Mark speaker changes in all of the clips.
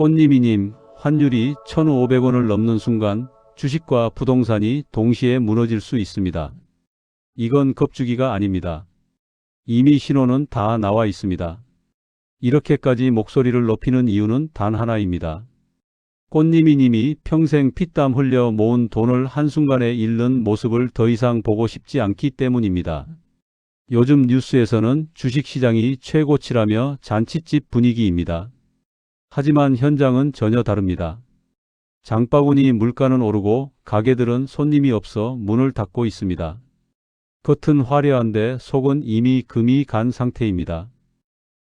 Speaker 1: 꽃님이님, 환율이 1,500원을 넘는 순간 주식과 부동산이 동시에 무너질 수 있습니다. 이건 겁주기가 아닙니다. 이미 신호는 다 나와 있습니다. 이렇게까지 목소리를 높이는 이유는 단 하나입니다. 꽃님이님이 평생 피땀 흘려 모은 돈을 한순간에 잃는 모습을 더 이상 보고 싶지 않기 때문입니다. 요즘 뉴스에서는 주식시장이 최고치라며 잔치집 분위기입니다. 하지만 현장은 전혀 다릅니다. 장바구니 물가는 오르고 가게들은 손님이 없어 문을 닫고 있습니다. 겉은 화려한데 속은 이미 금이 간 상태입니다.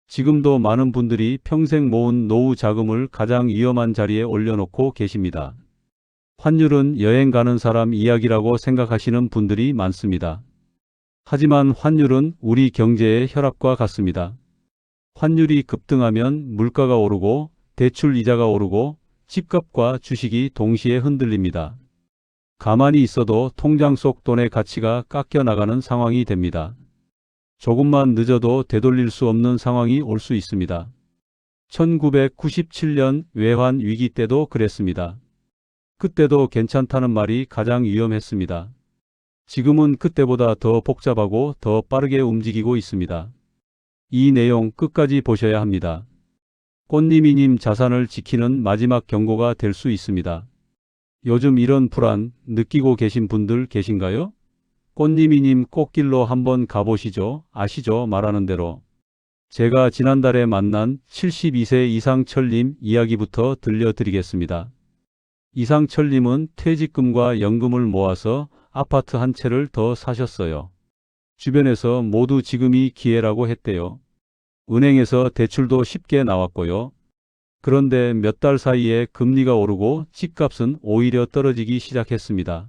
Speaker 1: 지금도 많은 분들이 평생 모은 노후 자금을 가장 위험한 자리에 올려놓고 계십니다. 환율은 여행 가는 사람 이야기라고 생각하시는 분들이 많습니다. 하지만 환율은 우리 경제의 혈압과 같습니다. 환율이 급등하면 물가가 오르고 대출 이자가 오르고 집값과 주식이 동시에 흔들립니다. 가만히 있어도 통장 속 돈의 가치가 깎여 나가는 상황이 됩니다. 조금만 늦어도 되돌릴 수 없는 상황이 올 수 있습니다. 1997년 외환 위기 때도 그랬습니다. 그때도 괜찮다는 말이 가장 위험했습니다. 지금은 그때보다 더 복잡하고 더 빠르게 움직이고 있습니다. 이 내용 끝까지 보셔야 합니다. 꽃님이님 자산을 지키는 마지막 경고가 될 수 있습니다. 요즘 이런 불안 느끼고 계신 분들 계신가요? 꽃님이님 꽃길로 한번 가보시죠. 아시죠? 말하는 대로. 제가 지난달에 만난 72세 이상철님 이야기부터 들려드리겠습니다. 이상철님은 퇴직금과 연금을 모아서 아파트 한 채를 더 사셨어요. 주변에서 모두 지금이 기회라고 했대요. 은행에서 대출도 쉽게 나왔고요. 그런데 몇 달 사이에 금리가 오르고 집값은 오히려 떨어지기 시작했습니다.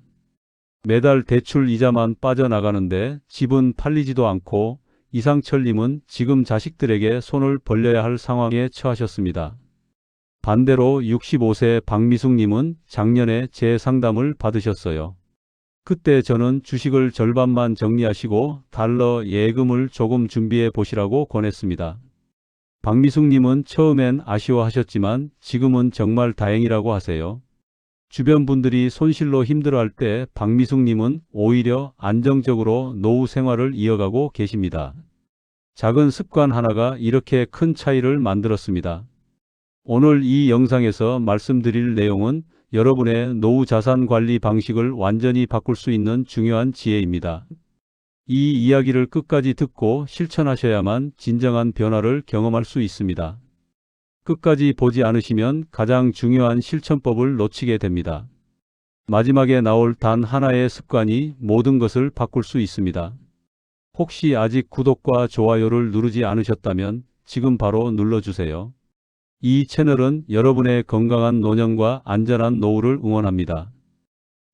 Speaker 1: 매달 대출 이자만 빠져나가는데 집은 팔리지도 않고 이상철님은 지금 자식들에게 손을 벌려야 할 상황에 처하셨습니다. 반대로 65세 박미숙님은 작년에 제 상담을 받으셨어요. 그때 저는 주식을 절반만 정리하시고 달러 예금을 조금 준비해 보시라고 권했습니다. 박미숙님은 처음엔 아쉬워하셨지만 지금은 정말 다행이라고 하세요. 주변 분들이 손실로 힘들어할 때 박미숙님은 오히려 안정적으로 노후 생활을 이어가고 계십니다. 작은 습관 하나가 이렇게 큰 차이를 만들었습니다. 오늘 이 영상에서 말씀드릴 내용은 여러분의 노후 자산 관리 방식을 완전히 바꿀 수 있는 중요한 지혜입니다. 이 이야기를 끝까지 듣고 실천하셔야만 진정한 변화를 경험할 수 있습니다. 끝까지 보지 않으시면 가장 중요한 실천법을 놓치게 됩니다. 마지막에 나올 단 하나의 습관이 모든 것을 바꿀 수 있습니다. 혹시 아직 구독과 좋아요를 누르지 않으셨다면 지금 바로 눌러주세요. 이 채널은 여러분의 건강한 노년과 안전한 노후를 응원합니다.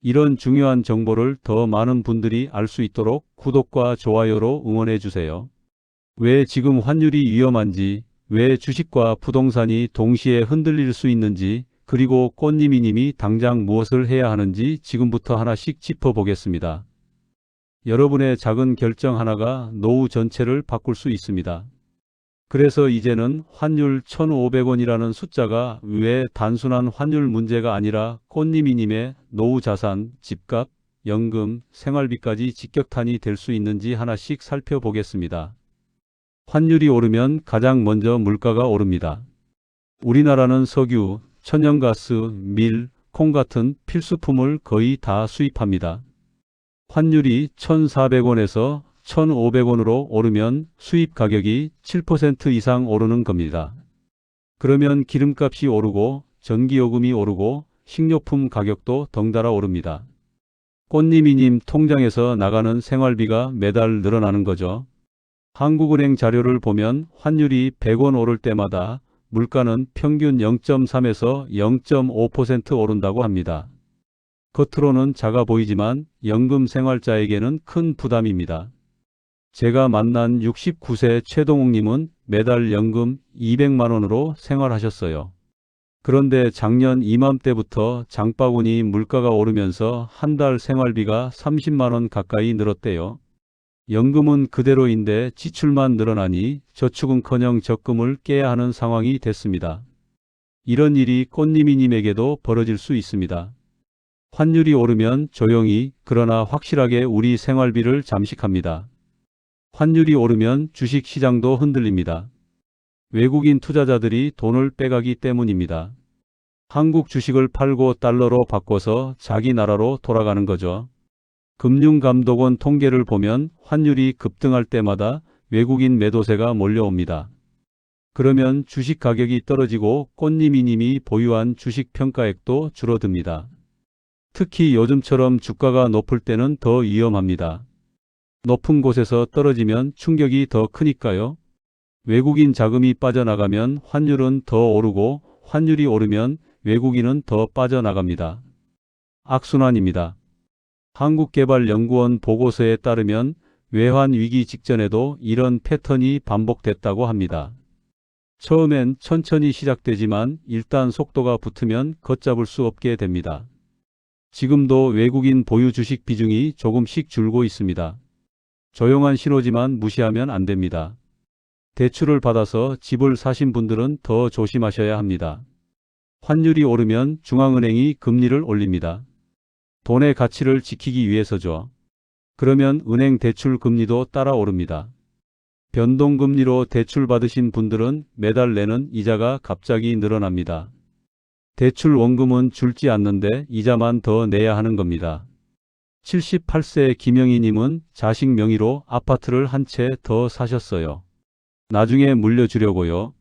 Speaker 1: 이런 중요한 정보를 더 많은 분들이 알 수 있도록 구독과 좋아요로 응원해 주세요. 왜 지금 환율이 위험한지, 왜 주식과 부동산이 동시에 흔들릴 수 있는지, 그리고 꽃님이님이 당장 무엇을 해야 하는지 지금부터 하나씩 짚어보겠습니다. 여러분의 작은 결정 하나가 노후 전체를 바꿀 수 있습니다. 그래서 이제는 환율 1,500원이라는 숫자가 왜 단순한 환율 문제가 아니라 꽃님이님의 노후 자산, 집값, 연금, 생활비까지 직격탄이 될 수 있는지 하나씩 살펴보겠습니다. 환율이 오르면 가장 먼저 물가가 오릅니다. 우리나라는 석유, 천연가스, 밀, 콩 같은 필수품을 거의 다 수입합니다. 환율이 1,400원에서 1,500원으로 오르면 수입 가격이 7% 이상 오르는 겁니다. 그러면 기름값이 오르고 전기요금이 오르고 식료품 가격도 덩달아 오릅니다. 꽃님이님 통장에서 나가는 생활비가 매달 늘어나는 거죠. 한국은행 자료를 보면 환율이 100원 오를 때마다 물가는 평균 0.3에서 0.5% 오른다고 합니다. 겉으로는 작아 보이지만 연금 생활자에게는 큰 부담입니다. 제가 만난 69세 최동욱님은 매달 연금 200만 원으로 생활하셨어요. 그런데 작년 이맘때부터 장바구니 물가가 오르면서 한 달 생활비가 30만 원 가까이 늘었대요. 연금은 그대로인데 지출만 늘어나니 저축은커녕 적금을 깨야 하는 상황이 됐습니다. 이런 일이 꽃님이님에게도 벌어질 수 있습니다. 환율이 오르면 조용히 그러나 확실하게 우리 생활비를 잠식합니다. 환율이 오르면 주식 시장도 흔들립니다. 외국인 투자자들이 돈을 빼가기 때문입니다. 한국 주식을 팔고 달러로 바꿔서 자기 나라로 돌아가는 거죠. 금융감독원 통계를 보면 환율이 급등할 때마다 외국인 매도세가 몰려옵니다. 그러면 주식 가격이 떨어지고 꽃님이님이 보유한 주식 평가액도 줄어듭니다. 특히 요즘처럼 주가가 높을 때는 더 위험합니다. 높은 곳에서 떨어지면 충격이 더 크니까요. 외국인 자금이 빠져나가면 환율은 더 오르고 환율이 오르면 외국인은 더 빠져나갑니다. 악순환입니다. 한국개발연구원 보고서에 따르면 외환위기 직전에도 이런 패턴이 반복됐다고 합니다. 처음엔 천천히 시작되지만 일단 속도가 붙으면 걷잡을 수 없게 됩니다. 지금도 외국인 보유 주식 비중이 조금씩 줄고 있습니다. 조용한 신호지만 무시하면 안 됩니다. 대출을 받아서 집을 사신 분들은 더 조심하셔야 합니다. 환율이 오르면 중앙은행이 금리를 올립니다. 돈의 가치를 지키기 위해서죠. 그러면 은행 대출 금리도 따라 오릅니다. 변동금리로 대출 받으신 분들은 매달 내는 이자가 갑자기 늘어납니다. 대출 원금은 줄지 않는데 이자만 더 내야 하는 겁니다. 78세 김영희님은 자식 명의로 아파트를 한 채 더 사셨어요. 나중에 물려주려고요.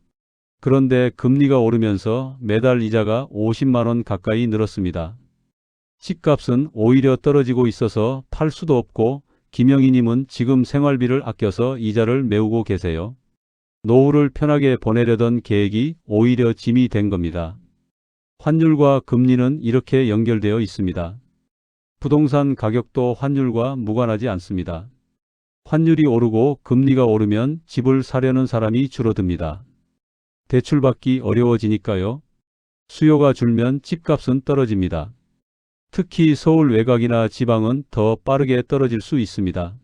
Speaker 1: 그런데 금리가 오르면서 매달 이자가 50만 원 가까이 늘었습니다. 집값은 오히려 떨어지고 있어서 팔 수도 없고 김영희님은 지금 생활비를 아껴서 이자를 메우고 계세요. 노후를 편하게 보내려던 계획이 오히려 짐이 된 겁니다. 환율과 금리는 이렇게 연결되어 있습니다. 부동산 가격도 환율과 무관하지 않습니다. 환율이 오르고 금리가 오르면 집을 사려는 사람이 줄어듭니다. 대출받기 어려워지니까요. 수요가 줄면 집값은 떨어집니다. 특히 서울 외곽이나 지방은 더 빠르게 떨어질 수 있습니다.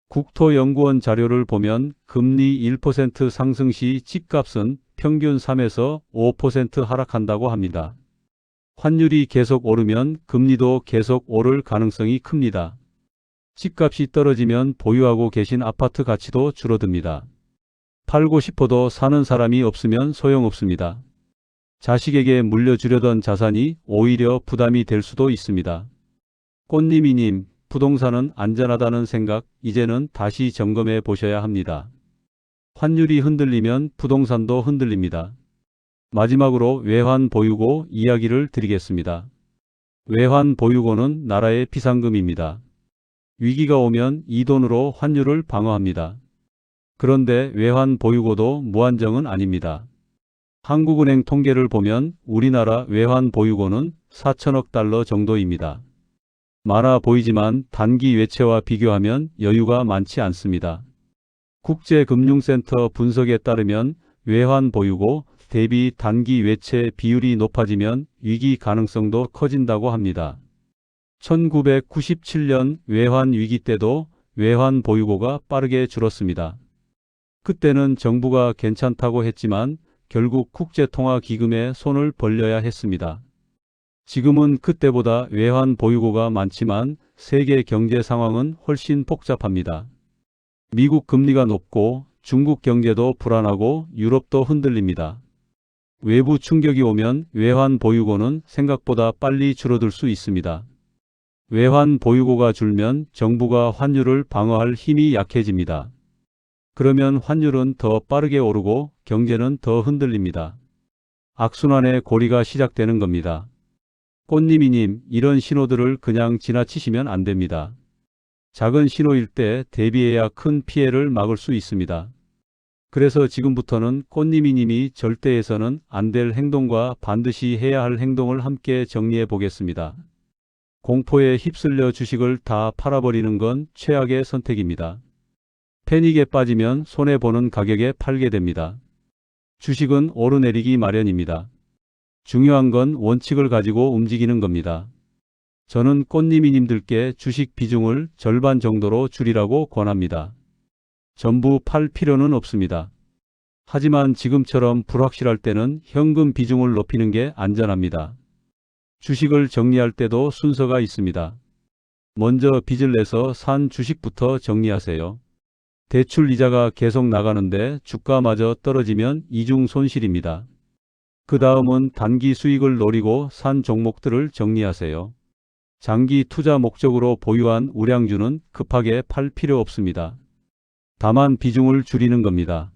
Speaker 1: 국토연구원 자료를 보면 금리 1% 상승 시 집값은 평균 3에서 5% 하락한다고 합니다. 환율이 계속 오르면 금리도 계속 오를 가능성이 큽니다. 집값이 떨어지면 보유하고 계신 아파트 가치도 줄어듭니다. 팔고 싶어도 사는 사람이 없으면 소용없습니다. 자식에게 물려주려던 자산이 오히려 부담이 될 수도 있습니다. 꽃님이님, 부동산은 안전하다는 생각 이제는 다시 점검해 보셔야 합니다. 환율이 흔들리면 부동산도 흔들립니다. 마지막으로 외환 보유고 이야기를 드리겠습니다. 외환 보유고는 나라의 비상금입니다. 위기가 오면 이 돈으로 환율을 방어합니다. 그런데 외환 보유고도 무한정은 아닙니다. 한국은행 통계를 보면 우리나라 외환 보유고는 4천억 달러 정도입니다. 많아 보이지만 단기 외채와 비교하면 여유가 많지 않습니다. 국제금융센터 분석에 따르면 외환 보유고 대비 단기 외채 비율이 높아지면 위기 가능성도 커진다고 합니다. 1997년 외환 위기 때도 외환 보유고가 빠르게 줄었습니다. 그때는 정부가 괜찮다고 했지만 결국 국제통화기금에 손을 벌려야 했습니다. 지금은 그때보다 외환 보유고가 많지만 세계 경제 상황은 훨씬 복잡합니다. 미국 금리가 높고 중국 경제도 불안하고 유럽도 흔들립니다. 외부 충격이 오면 외환 보유고는 생각보다 빨리 줄어들 수 있습니다. 외환 보유고가 줄면 정부가 환율을 방어할 힘이 약해집니다. 그러면 환율은 더 빠르게 오르고 경제는 더 흔들립니다. 악순환의 고리가 시작되는 겁니다. 꽃님이님, 이런 신호들을 그냥 지나치시면 안 됩니다. 작은 신호일 때 대비해야 큰 피해를 막을 수 있습니다. 그래서 지금부터는 꽃님이님이 절대 해서는 안 될 행동과 반드시 해야 할 행동을 함께 정리해 보겠습니다. 공포에 휩쓸려 주식을 다 팔아버리는 건 최악의 선택입니다. 패닉에 빠지면 손해보는 가격에 팔게 됩니다. 주식은 오르내리기 마련입니다. 중요한 건 원칙을 가지고 움직이는 겁니다. 저는 꽃님이님들께 주식 비중을 절반 정도로 줄이라고 권합니다. 전부 팔 필요는 없습니다. 하지만 지금처럼 불확실할 때는 현금 비중을 높이는 게 안전합니다. 주식을 정리할 때도 순서가 있습니다. 먼저 빚을 내서 산 주식부터 정리하세요. 대출 이자가 계속 나가는데 주가마저 떨어지면 이중 손실입니다. 그 다음은 단기 수익을 노리고 산 종목들을 정리하세요. 장기 투자 목적으로 보유한 우량주는 급하게 팔 필요 없습니다. 다만 비중을 줄이는 겁니다.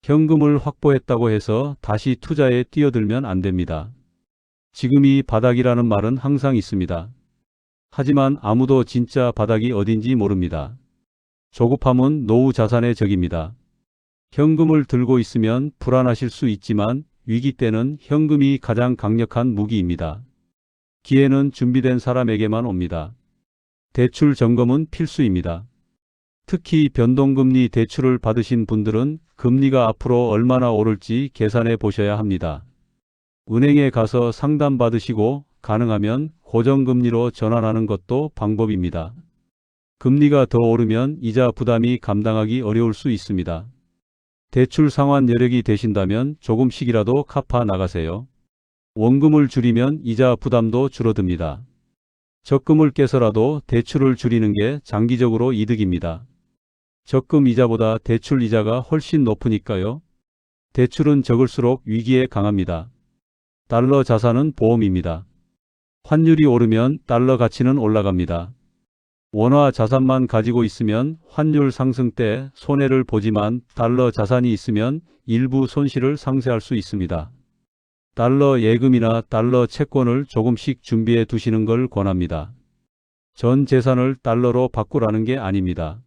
Speaker 1: 현금을 확보했다고 해서 다시 투자에 뛰어들면 안 됩니다. 지금이 바닥이라는 말은 항상 있습니다. 하지만 아무도 진짜 바닥이 어딘지 모릅니다. 조급함은 노후 자산의 적입니다. 현금을 들고 있으면 불안하실 수 있지만 위기 때는 현금이 가장 강력한 무기입니다. 기회는 준비된 사람에게만 옵니다. 대출 점검은 필수입니다. 특히 변동금리 대출을 받으신 분들은 금리가 앞으로 얼마나 오를지 계산해 보셔야 합니다. 은행에 가서 상담받으시고 가능하면 고정금리로 전환하는 것도 방법입니다. 금리가 더 오르면 이자 부담이 감당하기 어려울 수 있습니다. 대출 상환 여력이 되신다면 조금씩이라도 갚아 나가세요. 원금을 줄이면 이자 부담도 줄어듭니다. 적금을 깨서라도 대출을 줄이는 게 장기적으로 이득입니다. 적금 이자보다 대출 이자가 훨씬 높으니까요. 대출은 적을수록 위기에 강합니다. 달러 자산은 보험입니다. 환율이 오르면 달러 가치는 올라갑니다. 원화 자산만 가지고 있으면 환율 상승 때 손해를 보지만 달러 자산이 있으면 일부 손실을 상쇄할 수 있습니다. 달러 예금이나 달러 채권을 조금씩 준비해 두시는 걸 권합니다. 전 재산을 달러로 바꾸라는 게 아닙니다.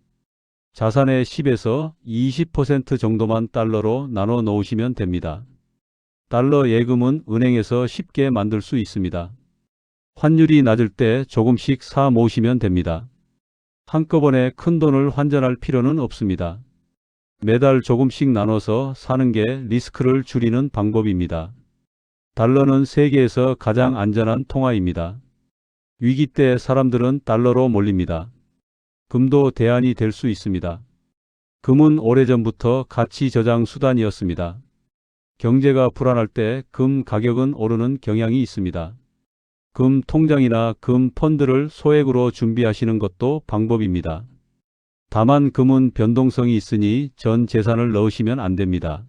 Speaker 1: 자산의 10에서 20% 정도만 달러로 나눠 놓으시면 됩니다. 달러 예금은 은행에서 쉽게 만들 수 있습니다. 환율이 낮을 때 조금씩 사 모으시면 됩니다. 한꺼번에 큰 돈을 환전할 필요는 없습니다. 매달 조금씩 나눠서 사는 게 리스크를 줄이는 방법입니다. 달러는 세계에서 가장 안전한 통화입니다. 위기 때 사람들은 달러로 몰립니다. 금도 대안이 될 수 있습니다. 금은 오래전부터 가치 저장 수단이었습니다. 경제가 불안할 때 금 가격은 오르는 경향이 있습니다. 금 통장이나 금 펀드를 소액으로 준비하시는 것도 방법입니다. 다만 금은 변동성이 있으니 전 재산을 넣으시면 안 됩니다.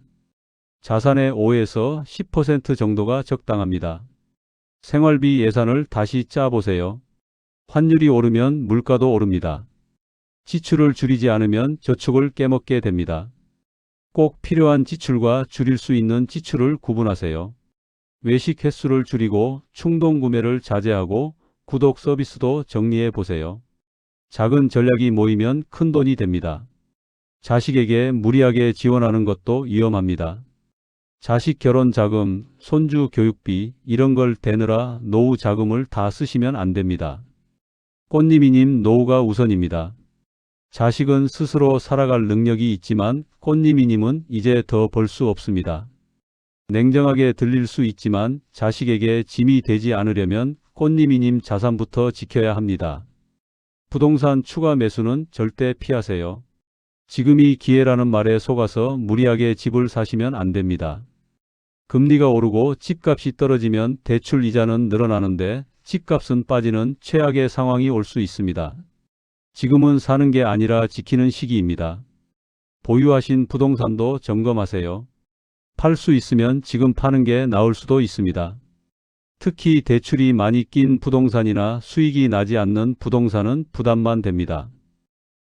Speaker 1: 자산의 5에서 10% 정도가 적당합니다. 생활비 예산을 다시 짜보세요. 환율이 오르면 물가도 오릅니다. 지출을 줄이지 않으면 저축을 깨먹게 됩니다. 꼭 필요한 지출과 줄일 수 있는 지출을 구분하세요. 외식 횟수를 줄이고 충동 구매를 자제하고 구독 서비스도 정리해 보세요. 작은 전략이 모이면 큰 돈이 됩니다. 자식에게 무리하게 지원하는 것도 위험합니다. 자식 결혼 자금, 손주 교육비 이런 걸 대느라 노후 자금을 다 쓰시면 안 됩니다. 꽃님이님 노후가 우선입니다. 자식은 스스로 살아갈 능력이 있지만 꽃님이님은 이제 더 벌 수 없습니다. 냉정하게 들릴 수 있지만 자식에게 짐이 되지 않으려면 꽃님이님 자산부터 지켜야 합니다. 부동산 추가 매수는 절대 피하세요. 지금이 기회라는 말에 속아서 무리하게 집을 사시면 안 됩니다. 금리가 오르고 집값이 떨어지면 대출 이자는 늘어나는데 집값은 빠지는 최악의 상황이 올 수 있습니다. 지금은 사는 게 아니라 지키는 시기입니다. 보유하신 부동산도 점검하세요. 팔 수 있으면 지금 파는 게 나을 수도 있습니다. 특히 대출이 많이 낀 부동산이나 수익이 나지 않는 부동산은 부담만 됩니다.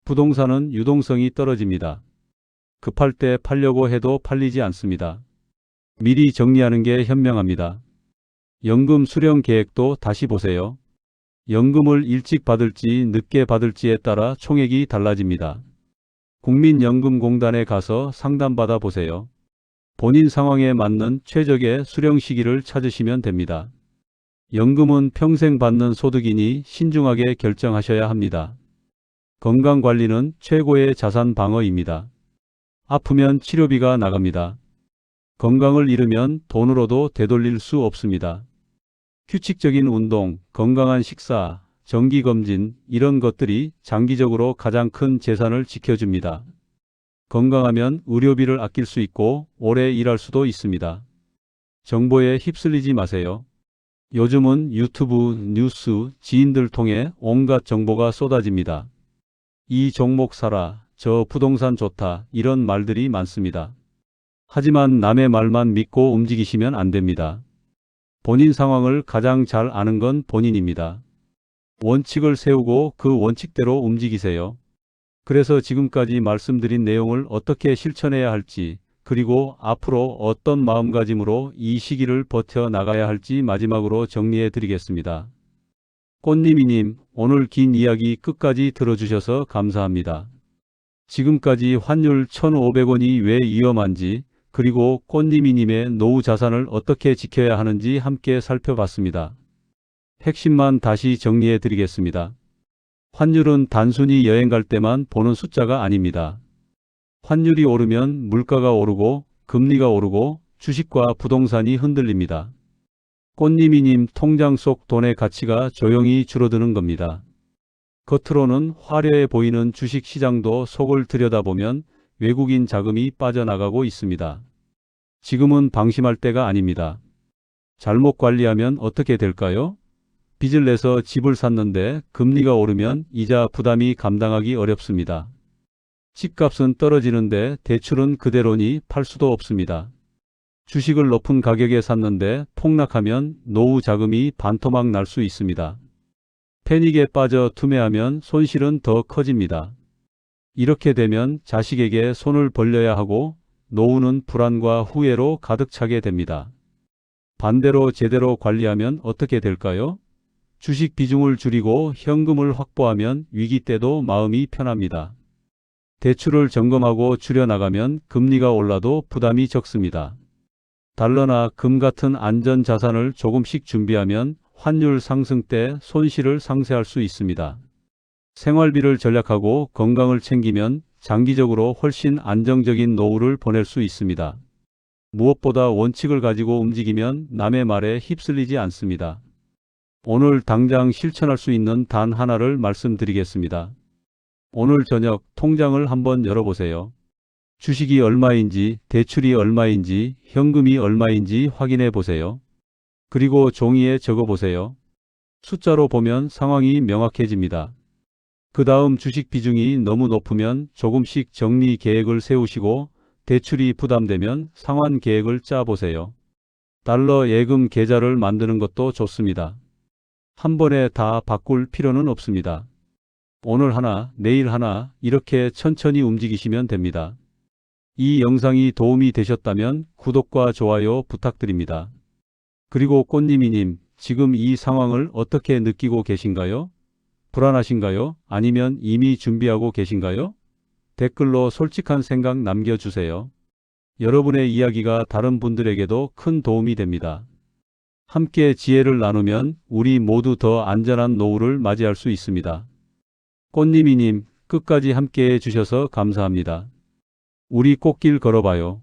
Speaker 1: 부동산은 유동성이 떨어집니다. 급할 때 팔려고 해도 팔리지 않습니다. 미리 정리하는 게 현명합니다. 연금 수령 계획도 다시 보세요. 연금을 일찍 받을지 늦게 받을지에 따라 총액이 달라집니다. 국민연금공단에 가서 상담받아 보세요. 본인 상황에 맞는 최적의 수령 시기를 찾으시면 됩니다. 연금은 평생 받는 소득이니 신중하게 결정하셔야 합니다. 건강관리는 최고의 자산 방어입니다. 아프면 치료비가 나갑니다. 건강을 잃으면 돈으로도 되돌릴 수 없습니다. 규칙적인 운동, 건강한 식사, 정기검진 이런 것들이 장기적으로 가장 큰 재산을 지켜줍니다. 건강하면 의료비를 아낄 수 있고 오래 일할 수도 있습니다. 정보에 휩쓸리지 마세요. 요즘은 유튜브, 뉴스, 지인들 통해 온갖 정보가 쏟아집니다. 이 종목 사라, 저 부동산 좋다, 이런 말들이 많습니다. 하지만 남의 말만 믿고 움직이시면 안 됩니다. 본인 상황을 가장 잘 아는 건 본인입니다. 원칙을 세우고 그 원칙대로 움직이세요. 그래서 지금까지 말씀드린 내용을 어떻게 실천해야 할지, 그리고 앞으로 어떤 마음가짐으로 이 시기를 버텨나가야 할지 마지막으로 정리해 드리겠습니다. 꽃님이님, 오늘 긴 이야기 끝까지 들어주셔서 감사합니다. 지금까지 환율 1,500원이 왜 위험한지, 그리고 꽃님이님의 노후 자산을 어떻게 지켜야 하는지 함께 살펴봤습니다. 핵심만 다시 정리해 드리겠습니다. 환율은 단순히 여행 갈 때만 보는 숫자가 아닙니다. 환율이 오르면 물가가 오르고 금리가 오르고 주식과 부동산이 흔들립니다. 꽃님이님 통장 속 돈의 가치가 조용히 줄어드는 겁니다. 겉으로는 화려해 보이는 주식 시장도 속을 들여다보면 외국인 자금이 빠져나가고 있습니다. 지금은 방심할 때가 아닙니다. 잘못 관리하면 어떻게 될까요? 빚을 내서 집을 샀는데 금리가 오르면 이자 부담이 감당하기 어렵습니다. 집값은 떨어지는데 대출은 그대로니 팔 수도 없습니다. 주식을 높은 가격에 샀는데 폭락하면 노후 자금이 반토막 날 수 있습니다. 패닉에 빠져 투매하면 손실은 더 커집니다. 이렇게 되면 자식에게 손을 벌려야 하고 노후는 불안과 후회로 가득 차게 됩니다. 반대로 제대로 관리하면 어떻게 될까요? 주식 비중을 줄이고 현금을 확보하면 위기 때도 마음이 편합니다. 대출을 점검하고 줄여나가면 금리가 올라도 부담이 적습니다. 달러나 금 같은 안전 자산을 조금씩 준비하면 환율 상승 때 손실을 상쇄할 수 있습니다. 생활비를 절약하고 건강을 챙기면 장기적으로 훨씬 안정적인 노후를 보낼 수 있습니다. 무엇보다 원칙을 가지고 움직이면 남의 말에 휩쓸리지 않습니다. 오늘 당장 실천할 수 있는 단 하나를 말씀드리겠습니다. 오늘 저녁 통장을 한번 열어보세요. 주식이 얼마인지, 대출이 얼마인지, 현금이 얼마인지 확인해 보세요. 그리고 종이에 적어보세요. 숫자로 보면 상황이 명확해집니다. 그 다음 주식 비중이 너무 높으면 조금씩 정리 계획을 세우시고 대출이 부담되면 상환 계획을 짜보세요. 달러 예금 계좌를 만드는 것도 좋습니다. 한 번에 다 바꿀 필요는 없습니다. 오늘 하나, 내일 하나 이렇게 천천히 움직이시면 됩니다. 이 영상이 도움이 되셨다면 구독과 좋아요 부탁드립니다. 그리고 꽃님이님, 지금 이 상황을 어떻게 느끼고 계신가요? 불안하신가요? 아니면 이미 준비하고 계신가요? 댓글로 솔직한 생각 남겨주세요. 여러분의 이야기가 다른 분들에게도 큰 도움이 됩니다. 함께 지혜를 나누면 우리 모두 더 안전한 노후를 맞이할 수 있습니다. 꽃님이님, 끝까지 함께 해주셔서 감사합니다. 우리 꽃길 걸어봐요.